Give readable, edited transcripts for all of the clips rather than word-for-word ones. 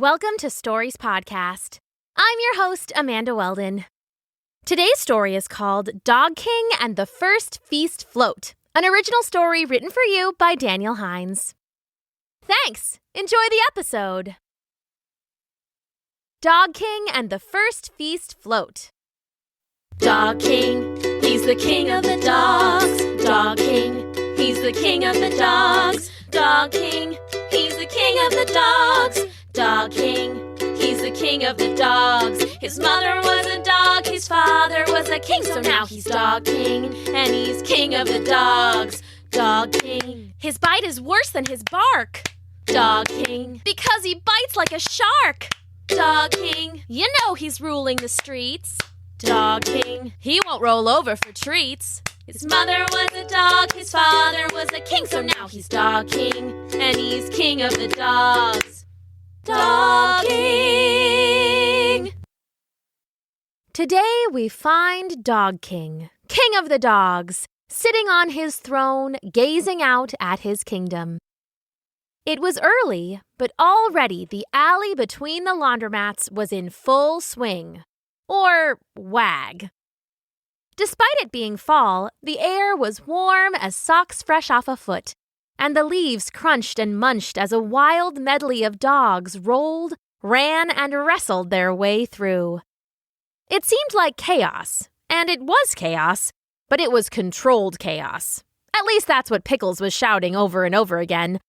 Welcome to Stories Podcast. I'm your host, Amanda Weldin. Today's story is called Dog King and the First Feast Float, an original story written for you by Daniel Hinds. Thanks. Enjoy the episode. Dog King and the First Feast Float. Dog King, he's the king of the dogs. Dog King, he's the king of the dogs. Dog King, he's the king of the dogs. Dog King, he's the king of the dogs. His mother was a dog, his father was a king, so now he's Dog King, and he's king of the dogs. Dog King, His bite is worse than his bark. Dog King, Because he bites like a shark. Dog King, You know he's ruling the streets. Dog King. He won't roll over for treats. His mother was a dog, his father was a king, so now he's Dog King, and he's king of the dogs. Dog King. Today we find Dog King, king of the dogs, sitting on his throne, gazing out at his kingdom. It was early, but already the alley between the laundromats was in full swing. Or wag. Despite it being fall, the air was warm as socks fresh off a foot, and the leaves crunched and munched as a wild medley of dogs rolled, ran, and wrestled their way through. It seemed like chaos, and it was chaos, but it was controlled chaos. At least that's what Pickles was shouting over and over again,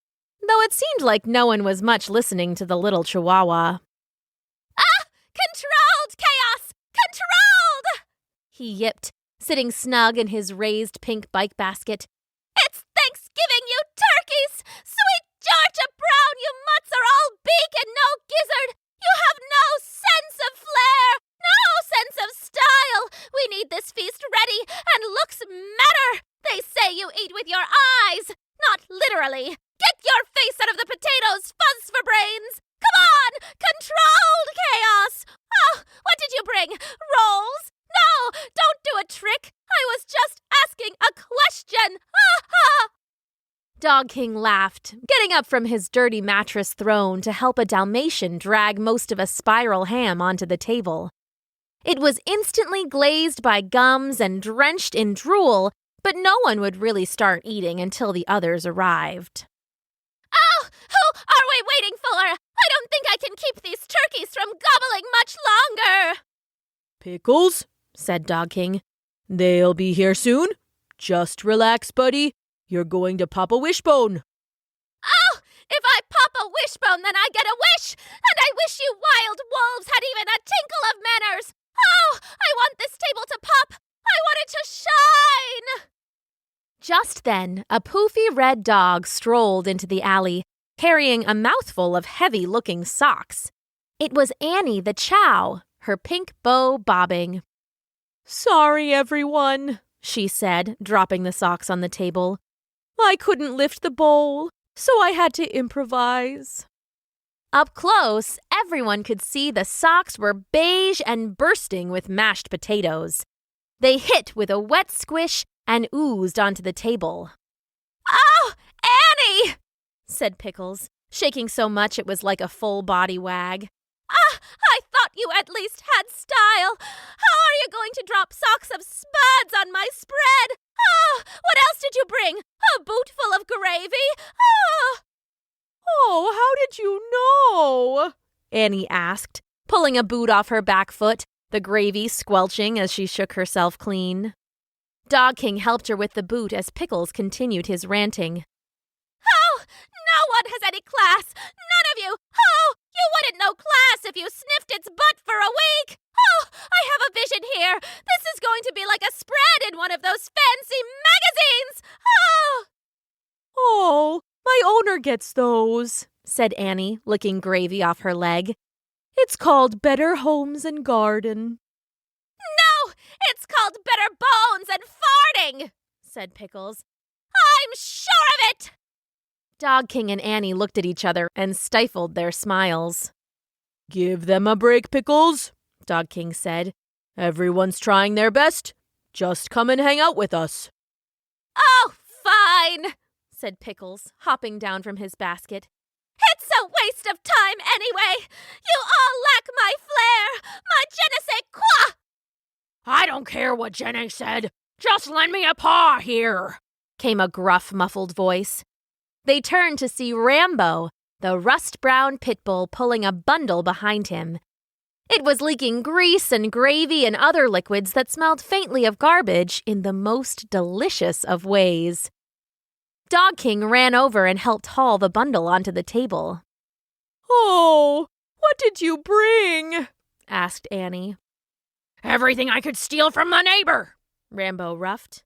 though it seemed like no one was much listening to the little chihuahua. Controlled chaos! Controlled! He yipped, sitting snug in his raised pink bike basket. It's Thanksgiving, you turkeys! Sweet Georgia Brown, you mutts are all beak and no gizzard! You have no sense of flair! No sense of style! We need this feast ready, and looks matter! They say you eat with your eyes! Not literally! Get your face out of the potatoes, fuzz for brains! Come on! Controlled chaos! Oh, what did you bring? Rolls? No! Don't do a trick! I was just asking a question! Ha ha! Dog King laughed, getting up from his dirty mattress throne to help a Dalmatian drag most of a spiral ham onto the table. It was instantly glazed by gums and drenched in drool, but no one would really start eating until the others arrived. Oh, who are we waiting for? I don't think I can keep these turkeys from gobbling much longer. Pickles, said Dog King. They'll be here soon. Just relax, buddy. You're going to pop a wishbone. Oh, if I pop a wishbone, then I get a wish. And I wish you wild wolves had even a tinkle of manners. Oh, I want this table to pop. I want it to shine. Just then, a poofy red dog strolled into the alley, carrying a mouthful of heavy-looking socks. It was Annie the Chow, her pink bow bobbing. Sorry, everyone, she said, dropping the socks on the table. I couldn't lift the bowl, so I had to improvise. Up close, everyone could see the socks were beige and bursting with mashed potatoes. They hit with a wet squish and oozed onto the table. Oh, Annie, said Pickles, shaking so much it was like a full-body wag. I thought you at least had style. How are you going to drop socks of spuds on my spread? Oh, what else did you bring? A boot full of gravy? Oh, how did you know? Annie asked, pulling a boot off her back foot, the gravy squelching as she shook herself clean. Dog King helped her with the boot as Pickles continued his ranting. Oh, no one has any class! None of you! Oh, you wouldn't know class if you sniffed its butt for a week! Oh, I have a vision here! This is going to be like a spread in one of those fancy magazines! Oh! Oh, my owner gets those, said Annie, licking gravy off her leg. It's called Better Homes and Garden. No, it's called Better Bones and Farting, said Pickles. I'm sure of it! Dog King and Annie looked at each other and stifled their smiles. Give them a break, Pickles, Dog King said. Everyone's trying their best. Just come and hang out with us. Oh, fine, said Pickles, hopping down from his basket. It's a waste of time anyway. You all lack my flair, my je ne sais quoi. I don't care what Jenny said. Just lend me a paw here, came a gruff, muffled voice. They turned to see Rambo, the rust-brown pit bull, pulling a bundle behind him. It was leaking grease and gravy and other liquids that smelled faintly of garbage in the most delicious of ways. Dog King ran over and helped haul the bundle onto the table. "Oh, what did you bring?" asked Annie. Everything I could steal from the neighbor, Rambo roughed.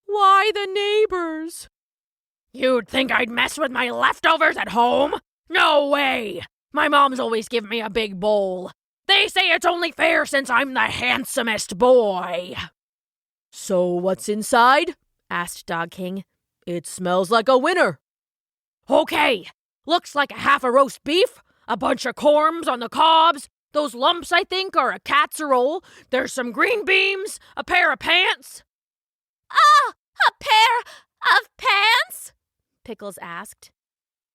"Why the neighbors?" You'd think I'd mess with my leftovers at home? No way! My mom's always given me a big bowl. They say it's only fair since I'm the handsomest boy. "So what's inside?" asked Dog King. "It smells like a winner." Okay, looks like a half a roast beef, a bunch of corns on the cobs. Those lumps, I think, are a casserole. There's some green beans, a pair of pants. Oh, a pair of pants? Pickles asked.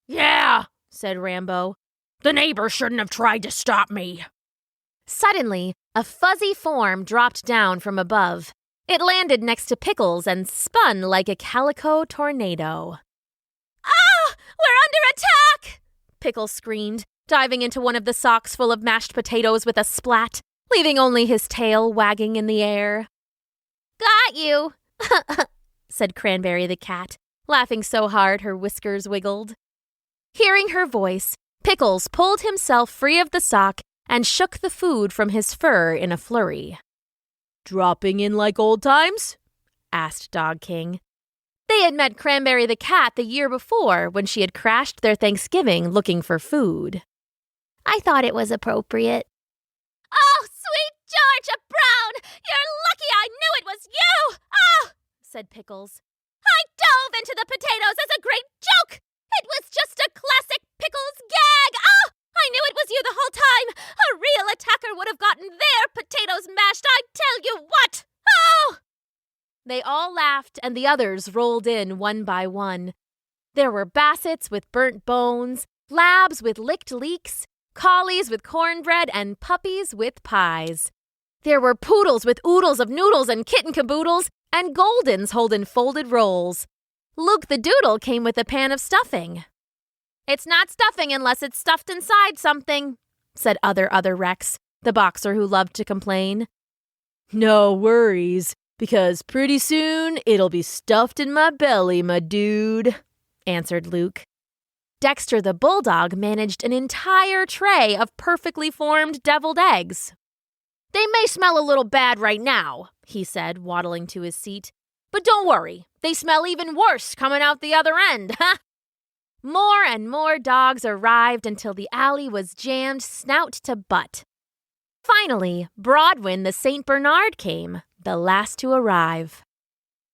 Yeah, said Rambo. The neighbor shouldn't have tried to stop me. Suddenly, a fuzzy form dropped down from above. It landed next to Pickles and spun like a calico tornado. Ah! We're under attack! Pickles screamed, diving into one of the socks full of mashed potatoes with a splat, leaving only his tail wagging in the air. Got you, said Cranberry the cat, laughing so hard her whiskers wiggled. Hearing her voice, Pickles pulled himself free of the sock and shook the food from his fur in a flurry. "Dropping in like old times?" asked Dog King. They had met Cranberry the cat the year before when she had crashed their Thanksgiving looking for food. I thought it was appropriate. Oh, sweet Georgia Brown! You're lucky I knew it was you! Oh, said Pickles. I dove into the potatoes as a great joke! It was just a classic Pickles gag! Oh, I knew it was you the whole time! A real attacker would have gotten their potatoes mashed, I tell you what! Oh! They all laughed, and the others rolled in one by one. There were bassets with burnt bones, labs with licked leeks, collies with cornbread, and puppies with pies. There were poodles with oodles of noodles and kitten caboodles, and Goldens holding folded rolls. Luke the Doodle came with a pan of stuffing. It's not stuffing unless it's stuffed inside something, said Other Rex, the boxer who loved to complain. "No worries, because pretty soon it'll be stuffed in my belly, my dude," answered Luke. Dexter the Bulldog managed an entire tray of perfectly formed deviled eggs. They may smell a little bad right now, he said, waddling to his seat. But don't worry, they smell even worse coming out the other end, huh? More and more dogs arrived until the alley was jammed snout to butt. Finally, Broadwin the St. Bernard came, the last to arrive.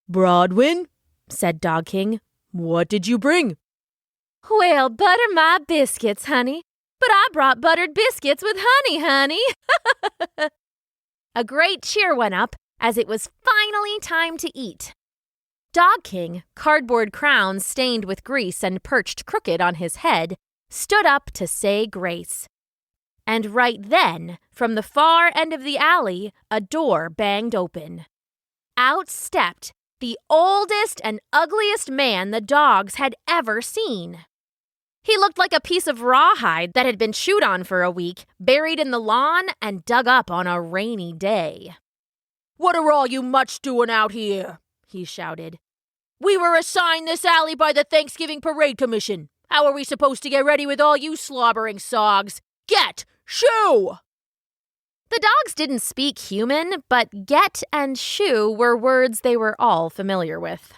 "Broadwin," said Dog King. "What did you bring?" Well, butter my biscuits, honey. But I brought buttered biscuits with honey. A great cheer went up as it was finally time to eat. Dog King, cardboard crown stained with grease and perched crooked on his head, stood up to say grace. And right then, from the far end of the alley, a door banged open. Out stepped the oldest and ugliest man the dogs had ever seen. He looked like a piece of rawhide that had been chewed on for a week, buried in the lawn, and dug up on a rainy day. "What are all you much doing out here?" he shouted. "We were assigned this alley by the Thanksgiving Parade Commission. How are we supposed to get ready with all you slobbering sogs? Get! Shoo!" The dogs didn't speak human, but get and shoo were words they were all familiar with.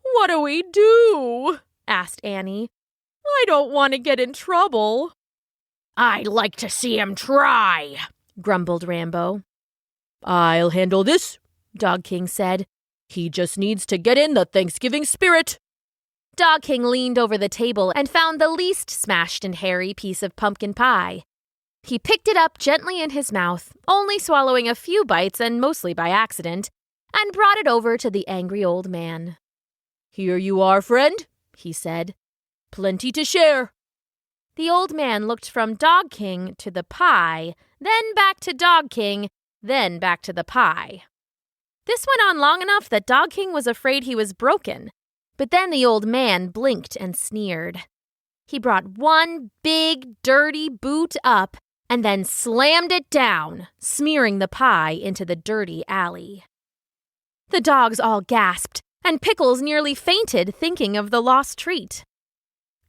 "What do we do?" asked Annie. "I don't want to get in trouble." "I'd like to see him try," grumbled Rambo. "I'll handle this," Dog King said. "He just needs to get in the Thanksgiving spirit." Dog King leaned over the table and found the least smashed and hairy piece of pumpkin pie. He picked it up gently in his mouth, only swallowing a few bites and mostly by accident, and brought it over to the angry old man. "Here you are, friend," he said. "Plenty to share. The old man looked from Dog King to the pie, then back to Dog King, then back to the pie. This went on long enough that Dog King was afraid he was broken, but then the old man blinked and sneered. He brought one big, dirty boot up and then slammed it down, smearing the pie into the dirty alley. The dogs all gasped, and Pickles nearly fainted thinking of the lost treat.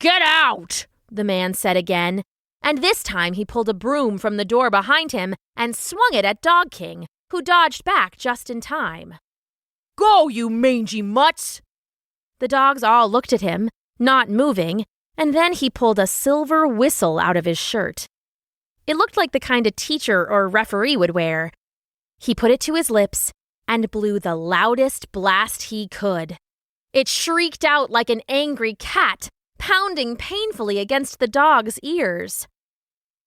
Get out! The man said again, and this time he pulled a broom from the door behind him and swung it at Dog King, who dodged back just in time. Go, you mangy mutts! The dogs all looked at him, not moving, and then he pulled a silver whistle out of his shirt. It looked like the kind a teacher or referee would wear. He put it to his lips and blew the loudest blast he could. It shrieked out like an angry cat, pounding painfully against the dog's ears.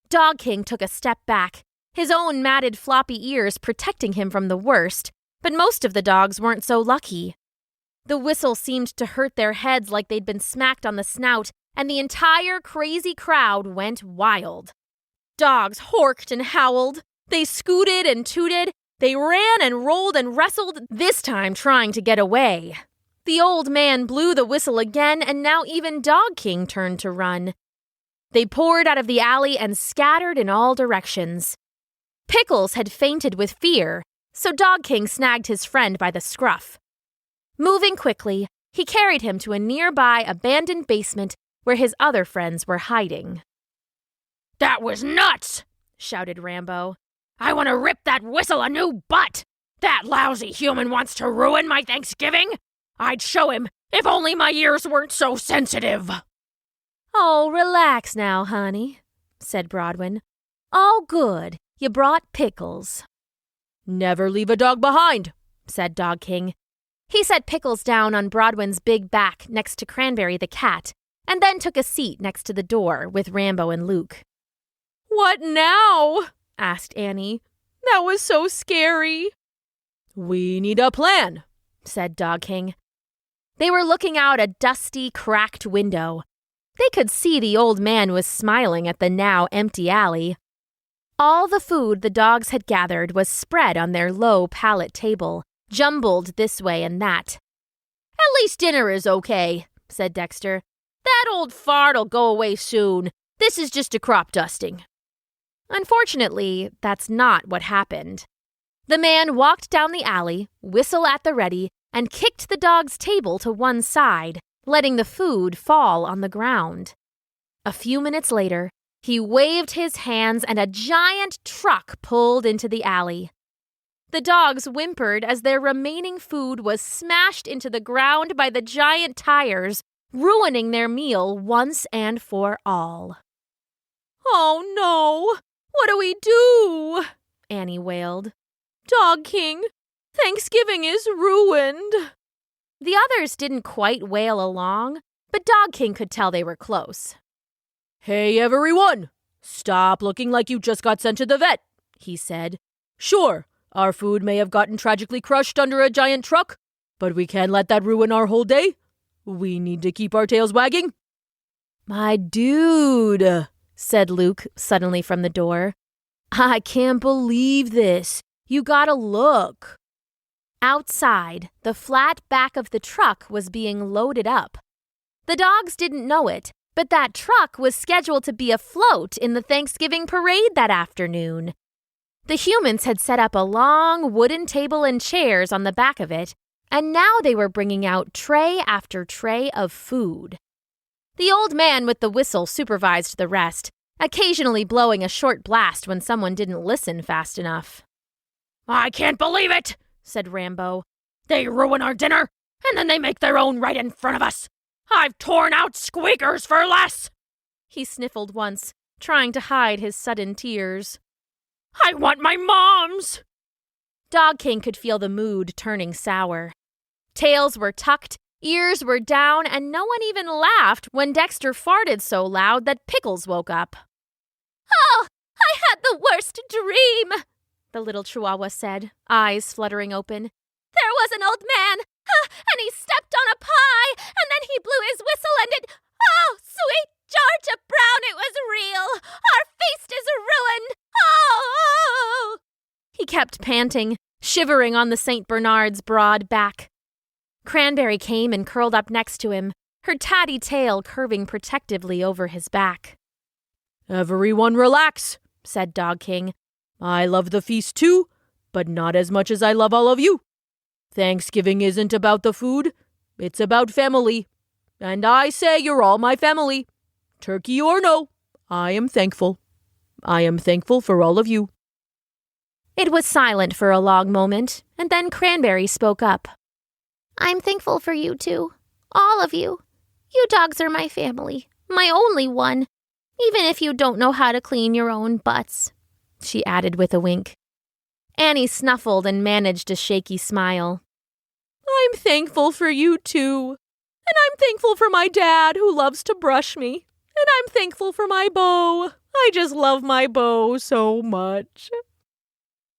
Dog King took a step back, his own matted floppy ears protecting him from the worst, but most of the dogs weren't so lucky. The whistle seemed to hurt their heads like they'd been smacked on the snout, and the entire crazy crowd went wild. Dogs horked and howled. They scooted and tooted. They ran and rolled and wrestled, this time trying to get away. The old man blew the whistle again, and now even Dog King turned to run. They poured out of the alley and scattered in all directions. Pickles had fainted with fear, so Dog King snagged his friend by the scruff. Moving quickly, he carried him to a nearby abandoned basement where his other friends were hiding. That was nuts! Shouted Rambo. I want to rip that whistle a new butt! That lousy human wants to ruin my Thanksgiving? I'd show him if only my ears weren't so sensitive. Oh, relax now, honey, said Broadwin. All good. You brought Pickles. Never leave a dog behind, said Dog King. He set Pickles down on Broadwin's big back next to Cranberry the cat, and then took a seat next to the door with Rambo and Luke. What now? asked Annie. That was so scary. We need a plan, said Dog King. They were looking out a dusty, cracked window. They could see the old man was smiling at the now empty alley. All the food the dogs had gathered was spread on their low pallet table, jumbled this way and that. At least dinner is okay, said Dexter. That old fart'll go away soon. This is just a crop dusting. Unfortunately, that's not what happened. The man walked down the alley, whistle at the ready, and kicked the dog's table to one side, letting the food fall on the ground. A few minutes later, he waved his hands and a giant truck pulled into the alley. The dogs whimpered as their remaining food was smashed into the ground by the giant tires, ruining their meal once and for all. Oh no! What do we do? Annie wailed. Dog King, Thanksgiving is ruined. The others didn't quite wail along, but Dog King could tell they were close. Hey, everyone! Stop looking like you just got sent to the vet, he said. Sure, our food may have gotten tragically crushed under a giant truck, but we can't let that ruin our whole day. We need to keep our tails wagging. My dude, said Luke suddenly from the door. I can't believe this. You gotta look. Outside, the flat back of the truck was being loaded up. The dogs didn't know it, but that truck was scheduled to be afloat in the Thanksgiving parade that afternoon. The humans had set up a long wooden table and chairs on the back of it, and now they were bringing out tray after tray of food. The old man with the whistle supervised the rest, occasionally blowing a short blast when someone didn't listen fast enough. I can't believe it, said Rambo. They ruin our dinner, and then they make their own right in front of us. I've torn out squeakers for less. He sniffled once, trying to hide his sudden tears. I want my mom's. Dog King could feel the mood turning sour. Tails were tucked, ears were down, and no one even laughed when Dexter farted so loud that Pickles woke up. Oh, I had the worst dream, the little Chihuahua said, eyes fluttering open. There was an old man, and he stepped on a pie, and then he blew his whistle and it... Oh, sweet Georgia Brown, it was real! Our feast is ruined! Oh! He kept panting, shivering on the St. Bernard's broad back. Cranberry came and curled up next to him, her tatty tail curving protectively over his back. "Everyone relax," said Dog King. "I love the feast too, but not as much as I love all of you. Thanksgiving isn't about the food, it's about family. And I say you're all my family. Turkey or no, I am thankful. I am thankful for all of you." It was silent for a long moment, and then Cranberry spoke up. I'm thankful for you too. All of you. You dogs are my family. My only one. Even if you don't know how to clean your own butts, she added with a wink. Annie snuffled and managed a shaky smile. "I'm thankful for you too. And I'm thankful for my dad who loves to brush me. And I'm thankful for my beau. I just love my beau so much."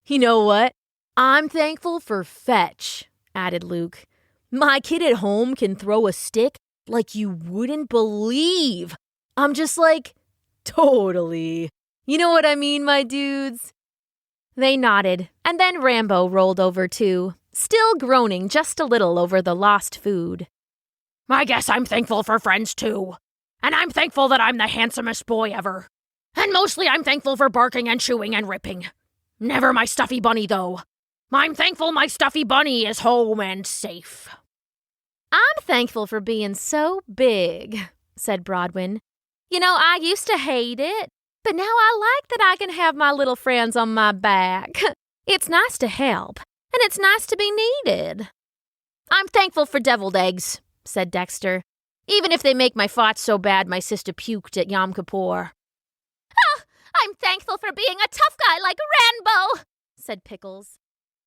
"You know what? I'm thankful for Fetch," added Luke. "My kid at home can throw a stick like you wouldn't believe. I'm just like, totally. You know what I mean, my dudes?" They nodded, and then Rambo rolled over too, still groaning just a little over the lost food. "I guess I'm thankful for friends too. And I'm thankful that I'm the handsomest boy ever. And mostly I'm thankful for barking and chewing and ripping. Never my stuffy bunny, though. I'm thankful my stuffy bunny is home and safe." "I'm thankful for being so big," said Broadwin. "You know, I used to hate it, but now I like that I can have my little friends on my back. It's nice to help, and it's nice to be needed." "I'm thankful for deviled eggs," said Dexter. "Even if they make my farts so bad my sister puked at Yom Kippur." I'm thankful for being a tough guy like Rambo, said Pickles.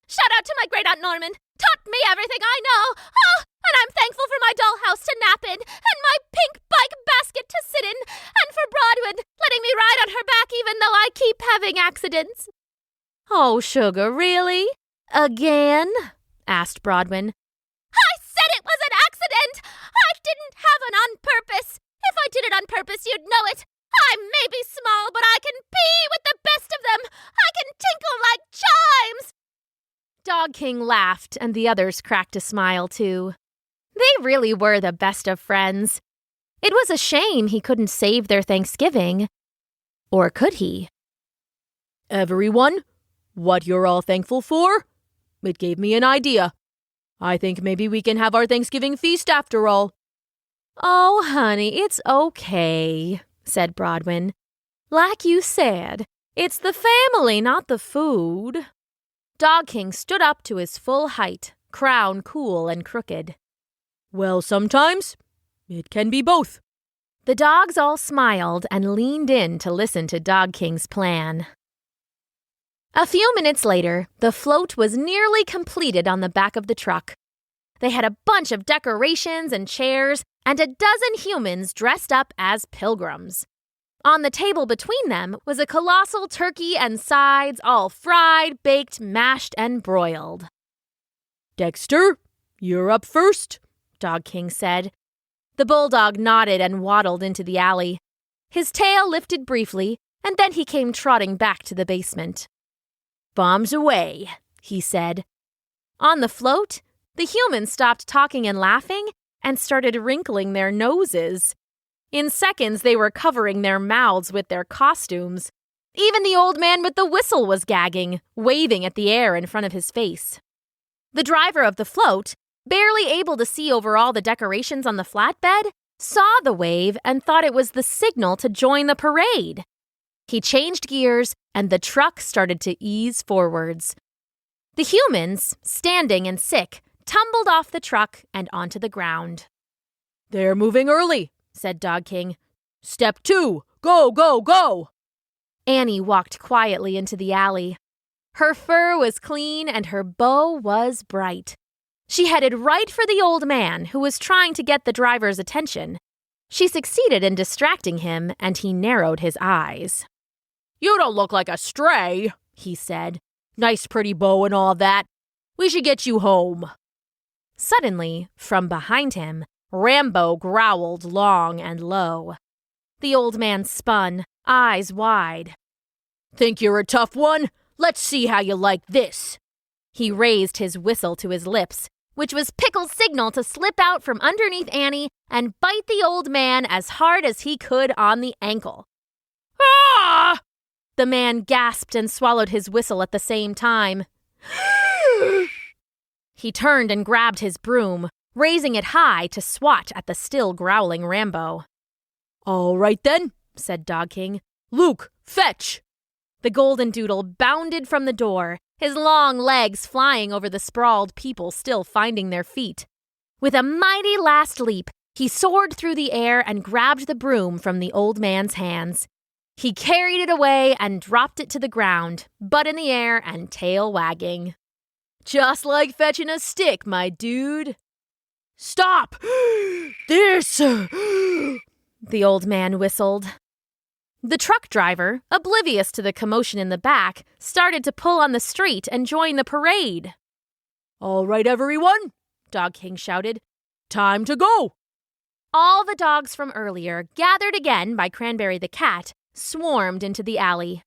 Shout out to my great Aunt Norman. Taught me everything I know. Oh, and I'm thankful for my dollhouse to nap in, and my pink bike basket to sit in, and for Broadwin letting me ride on her back even though I keep having accidents. "Oh, sugar, really? Again?" asked Broadwin. I said it was an accident! I didn't have it on purpose. If I did it on purpose, you'd know it. I may be small, but I can pee with the best of them. I can tinkle like chimes. Dog King laughed, and the others cracked a smile, too. They really were the best of friends. It was a shame he couldn't save their Thanksgiving. Or could he? "Everyone, what you're all thankful for? It gave me an idea. I think maybe we can have our Thanksgiving feast after all." "Oh, honey, it's okay," said Broadwin. "Like you said, it's the family, not the food." Dog King stood up to his full height, crown cool and crooked. "Well, sometimes it can be both." The dogs all smiled and leaned in to listen to Dog King's plan. A few minutes later, the float was nearly completed on the back of the truck. They had a bunch of decorations and chairs and a dozen humans dressed up as pilgrims. On the table between them was a colossal turkey and sides, all fried, baked, mashed, and broiled. "Dexter, you're up first," Dog King said. The bulldog nodded and waddled into the alley. His tail lifted briefly, and then he came trotting back to the basement. "Bombs away," he said. On the float, the humans stopped talking and laughing and started wrinkling their noses. In seconds, they were covering their mouths with their costumes. Even the old man with the whistle was gagging, waving at the air in front of his face. The driver of the float, barely able to see over all the decorations on the flatbed, saw the wave and thought it was the signal to join the parade. He changed gears, and the truck started to ease forwards. The humans, standing and sick, tumbled off the truck and onto the ground. "They're moving early," said Dog King. "Step 2, go, go, go!" Annie walked quietly into the alley. Her fur was clean and her bow was bright. She headed right for the old man, who was trying to get the driver's attention. She succeeded in distracting him, and he narrowed his eyes. "You don't look like a stray," he said. "Nice pretty bow and all that. We should get you home." Suddenly, from behind him, Rambo growled long and low. The old man spun, eyes wide. Think you're a tough one? Let's see how you like this. He raised his whistle to his lips, which was Pickle's signal to slip out from underneath Annie and bite the old man as hard as he could on the ankle. Ah! The man gasped and swallowed his whistle at the same time. He turned and grabbed his broom, raising it high to swat at the still growling Rambo. All right then, said Dog King. Luke, fetch! The golden doodle bounded from the door, his long legs flying over the sprawled people still finding their feet. With a mighty last leap, he soared through the air and grabbed the broom from the old man's hands. He carried it away and dropped it to the ground, butt in the air and tail wagging. Just like fetching a stick, my dude. Stop! This! The old man whistled. The truck driver, oblivious to the commotion in the back, started to pull on the street and join the parade. All right, everyone, Dog King shouted. Time to go! All the dogs from earlier, gathered again by Cranberry the cat, swarmed into the alley.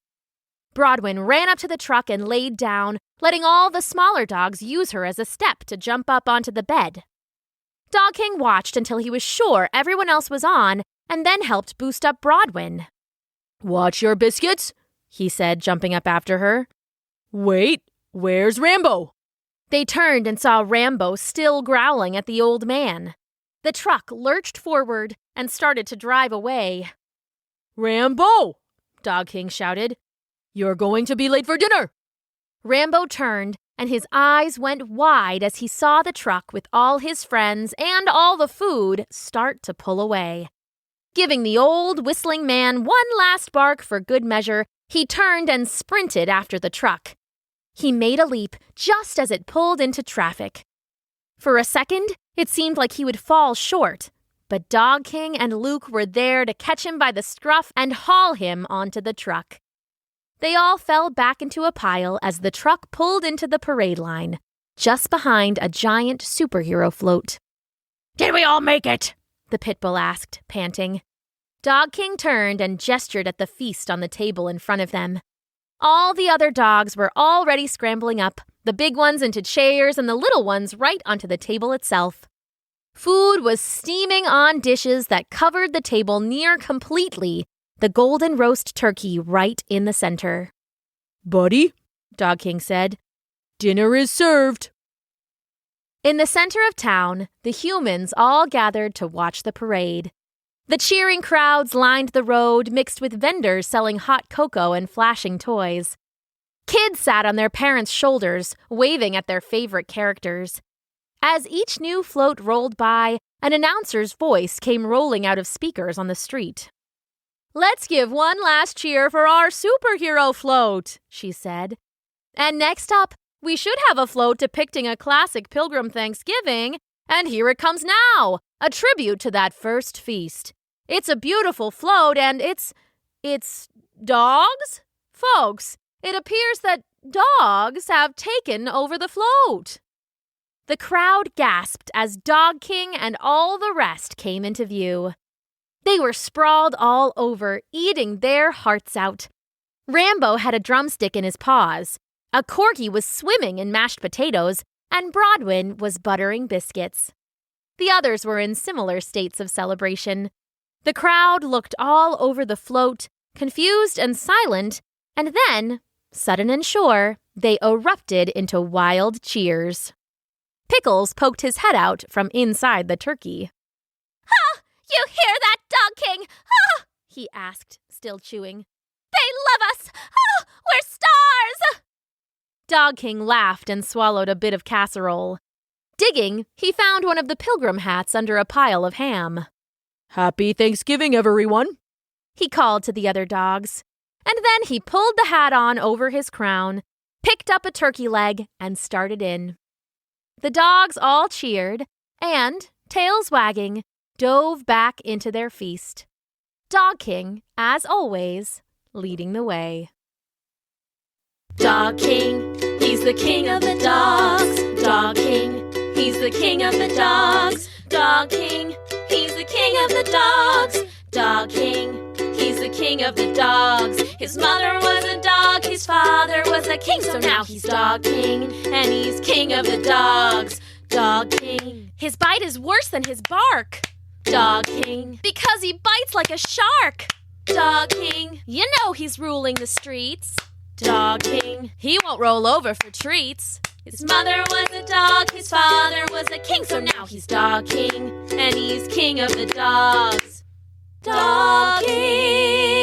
Broadwin ran up to the truck and laid down, letting all the smaller dogs use her as a step to jump up onto the bed. Dog King watched until he was sure everyone else was on, and then helped boost up Broadwin. Watch your biscuits, he said, jumping up after her. Wait, where's Rambo? They turned and saw Rambo still growling at the old man. The truck lurched forward and started to drive away. Rambo! Dog King shouted. You're going to be late for dinner! Rambo turned, and his eyes went wide as he saw the truck with all his friends and all the food start to pull away. Giving the old whistling man one last bark for good measure, he turned and sprinted after the truck. He made a leap just as it pulled into traffic. For a second, it seemed like he would fall short, but Dog King and Luke were there to catch him by the scruff and haul him onto the truck. They all fell back into a pile as the truck pulled into the parade line, just behind a giant superhero float. Did we all make it? The pit bull asked, panting. Dog King turned and gestured at the feast on the table in front of them. All the other dogs were already scrambling up, the big ones into chairs and the little ones right onto the table itself. Food was steaming on dishes that covered the table near completely, the golden roast turkey right in the center. Buddy, Dog King said, dinner is served. In the center of town, the humans all gathered to watch the parade. The cheering crowds lined the road, mixed with vendors selling hot cocoa and flashing toys. Kids sat on their parents' shoulders, waving at their favorite characters. As each new float rolled by, an announcer's voice came rolling out of speakers on the street. Let's give one last cheer for our superhero float, she said. And next up, we should have a float depicting a classic Pilgrim Thanksgiving, and here it comes now, a tribute to that first feast. It's a beautiful float, and it's dogs? Folks, it appears that dogs have taken over the float. The crowd gasped as Dog King and all the rest came into view. They were sprawled all over, eating their hearts out. Rambo had a drumstick in his paws. A corgi was swimming in mashed potatoes, and Broadwin was buttering biscuits. The others were in similar states of celebration. The crowd looked all over the float, confused and silent, and then, sudden and sure, they erupted into wild cheers. Pickles poked his head out from inside the turkey. "Ha! You hear that, Dog King? Ha!" he asked, still chewing. "They love us! Ha! We're stars!" Dog King laughed and swallowed a bit of casserole. Digging, he found one of the pilgrim hats under a pile of ham. Happy Thanksgiving, everyone, he called to the other dogs. And then he pulled the hat on over his crown, picked up a turkey leg, and started in. The dogs all cheered and, tails wagging, dove back into their feast. Dog King, as always, leading the way. Dog King, he's the king of the dogs. Dog King, he's the king of the dogs. Dog King, he's the king of the dogs. Dog King, he's the king of the dogs. His mother was a dog, his father was a king, so now he's Dog King, and he's king of the dogs. Dog King, His bite is worse than his bark, Dog King, because he bites like a shark. Dog King, You know he's ruling the streets. Dog King. He won't roll over for treats. His mother was a dog, his father was a king, so now he's Dog King, and he's king of the dogs. Dog King.